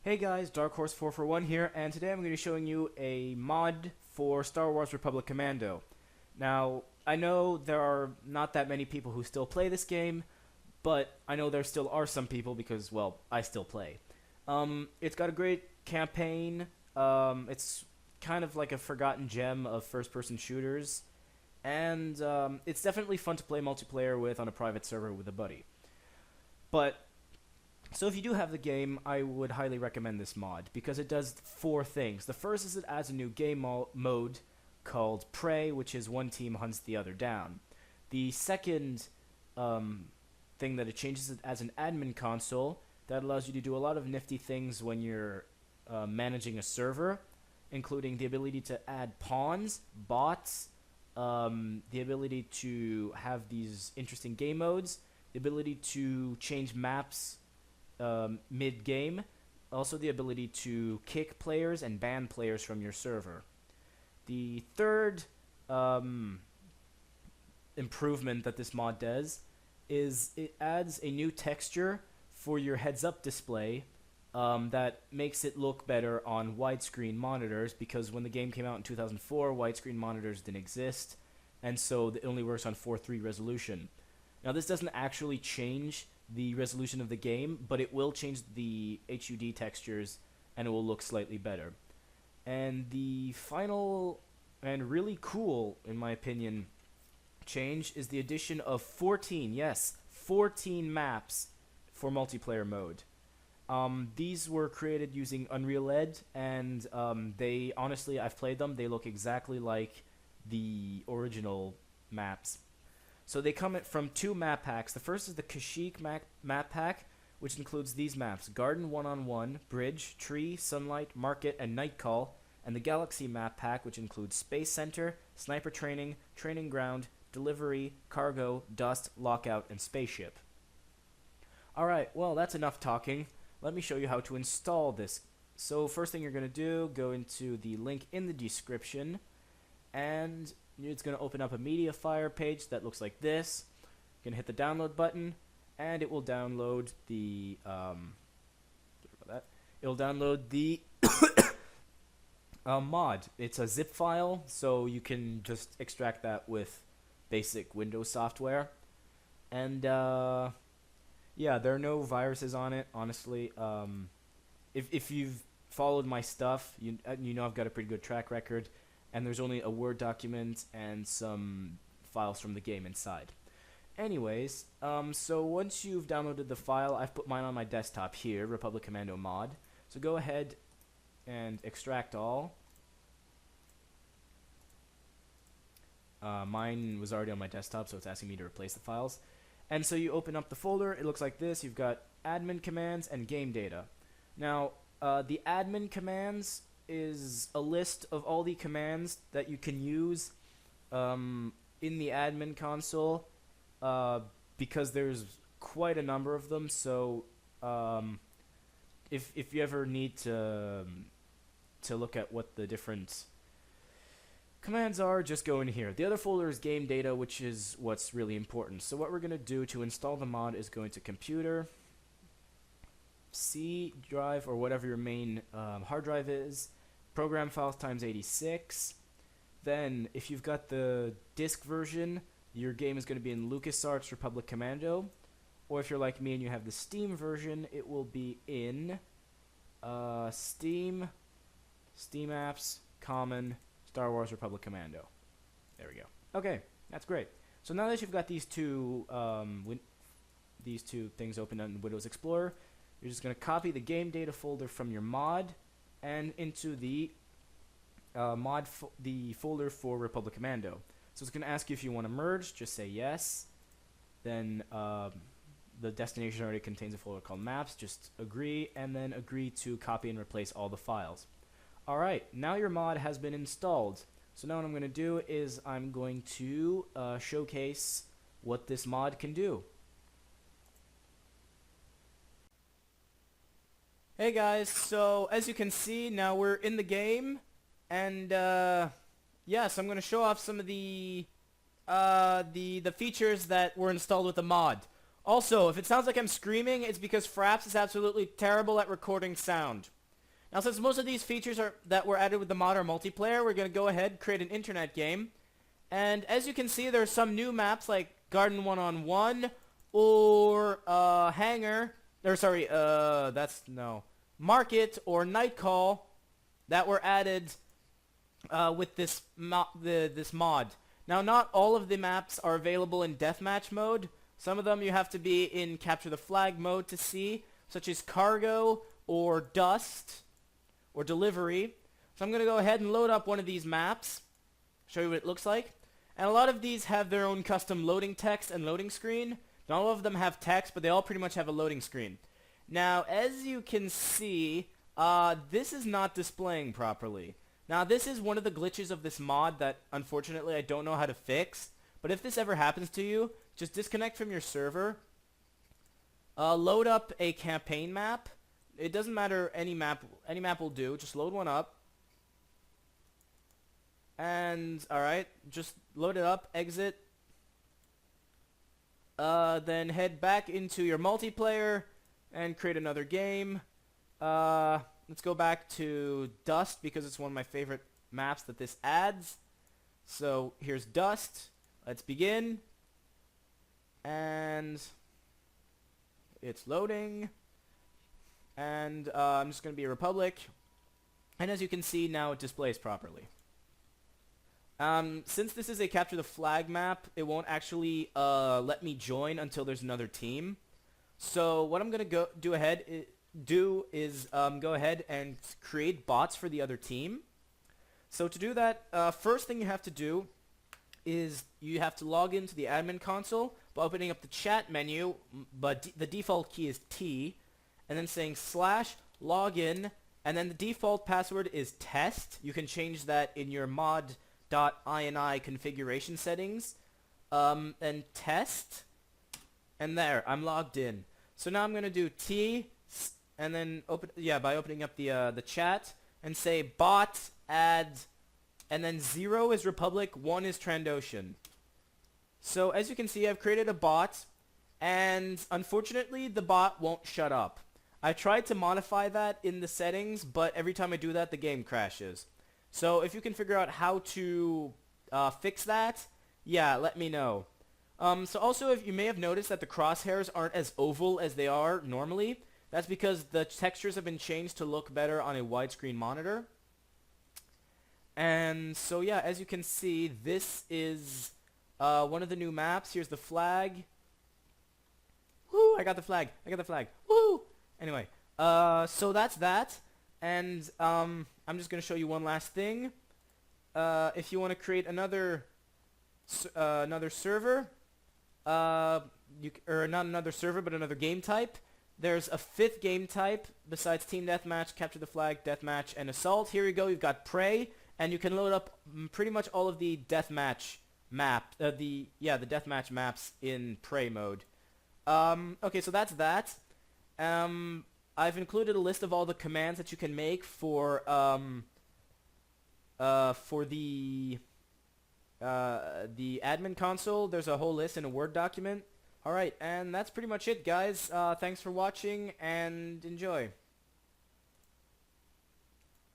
Hey guys, Dark Horse 441 here, and today I'm going to be showing you a mod for Star Wars Republic Commando. Now, I know there are not that many people who still play this game, but I know there still are some people because, well, I still play. It's got a great campaign. It's kind of like a forgotten gem of first-person shooters, and it's definitely fun to play multiplayer with on a private server with a buddy. So if you do have the game, I would highly recommend this mod, because it does four things. The first is it adds a new game mode called Prey, which is one team hunts the other down. The second thing that it changes it as an admin console that allows you to do a lot of nifty things when you're managing a server, including the ability to add pawns, bots, the ability to have these interesting game modes, the ability to change maps mid-game, also the ability to kick players and ban players from your server. The third improvement that this mod does is it adds a new texture for your heads-up display that makes it look better on widescreen monitors, because when the game came out in 2004, widescreen monitors didn't exist, and so it only works on 4:3 resolution. Now, this doesn't actually change the resolution of the game, but it will change the HUD textures and it will look slightly better. And the final and really cool, in my opinion, change is the addition of 14, yes, 14 maps for multiplayer mode. These were created using Unreal Ed, and they, honestly, I've played them, they look exactly like the original maps. So they come from two map packs. The first is the Kashyyyk map pack, which includes these maps: Garden 1-on-1, Bridge, Tree, Sunlight, Market, and Nightcall, and the Galaxy map pack, which includes Space Center, Sniper Training, Training Ground, Delivery, Cargo, Dust, Lockout, and Spaceship. Alright, well, that's enough talking. Let me show you how to install this. So first thing you're going to do, go into the link in the description, and it's going to open up a MediaFire page that looks like this. You're going to hit the download button, and it will download the it'll download the mod. It's a zip file, so you can just extract that with basic Windows software. And yeah, there are no viruses on it, honestly. If you've followed my stuff, you know I've got a pretty good track record. And there's only a Word document and some files from the game inside. Anyways, so once you've downloaded the file, I've put mine on my desktop here, Republic Commando mod. So go ahead and extract all. Mine was already on my desktop, so it's asking me to replace the files. And so you open up the folder, it looks like this. You've got admin commands and game data. Now, the admin commands is a list of all the commands that you can use in the admin console, because there's quite a number of them. So if you ever need to look at what the different commands are, just go in here. The other folder is game data, which is what's really important. So what we're going to do to install the mod is go into computer, C drive, or whatever your main hard drive is, program files times 86. Then if you've got the disk version, your game is going to be in LucasArts Republic Commando, or if you're like me and you have the Steam version, it will be in Steam Apps, Common, Star Wars Republic Commando. There we go. Okay, that's great. So now that you've got these two things open in Windows Explorer, you're just going to copy the game data folder from your mod and into the the folder for Republic Commando. So it's going to ask you if you want to merge. Just say yes. Then the destination already contains a folder called Maps. Just agree, and then agree to copy and replace all the files. Alright, now your mod has been installed. So now what I'm going to do is I'm going to showcase what this mod can do. Hey guys, so as you can see, now we're in the game, and yeah, so I'm going to show off some of the features that were installed with the mod. Also, if it sounds like I'm screaming, it's because Fraps is absolutely terrible at recording sound. Now, since most of these features that were added with the mod are multiplayer, we're going to go ahead and create an internet game. And as you can see, there are some new maps like Garden One-on-One or Hangar, or sorry, Market or Night Call that were added with this mod. Now, not all of the maps are available in deathmatch mode. Some of them you have to be in capture the flag mode to see, such as Cargo or Dust or Delivery. So I'm going to go ahead and load up one of these maps, show you what it looks like. And a lot of these have their own custom loading text and loading screen. Not all of them have text, but they all pretty much have a loading screen. Now, as you can see, this is not displaying properly. Now, this is one of the glitches of this mod that, unfortunately, I don't know how to fix. But if this ever happens to you, just disconnect from your server. Load up a campaign map. It doesn't matter, any map will do. Just load one up. And, alright, just load it up, exit. Then head back into your multiplayer and create another game. Let's go back to Dust because it's one of my favorite maps that this adds. So here's Dust. Let's begin. And it's loading. And I'm just going to be a Republic. And as you can see, now it displays properly. Since this is a capture the flag map, it won't actually let me join until there's another team. So what I'm going to do is go ahead and create bots for the other team. So to do that, first thing you have to do is you have to log into the admin console by opening up the chat menu, but the default key is T, and then saying /login, and then the default password is test. You can change that in your mod.ini configuration settings, and test, and there, I'm logged in. So now I'm going to do T, and then by opening up the chat, and say bot add, and then 0 is Republic, 1 is Trandoshan. So as you can see, I've created a bot, and unfortunately the bot won't shut up. I tried to modify that in the settings, but every time I do that, the game crashes. So if you can figure out how to fix that, yeah, let me know. So also, if you may have noticed that the crosshairs aren't as oval as they are normally, that's because the textures have been changed to look better on a widescreen monitor. And so yeah, as you can see, this is one of the new maps. Here's the flag. Woo! I got the flag. Woo! Anyway, so that's that. And I'm just going to show you one last thing. If you want to create another server, or not another server, but another game type, there's a 5th game type besides Team Deathmatch, Capture the Flag, Deathmatch, and Assault. Here you go. You've got Prey, and you can load up pretty much all of the Deathmatch the Deathmatch maps in Prey mode. Okay, so that's that. I've included a list of all the commands that you can make for the admin console. There's a whole list in a Word document. Alright, and that's pretty much it, guys. Thanks for watching, and enjoy.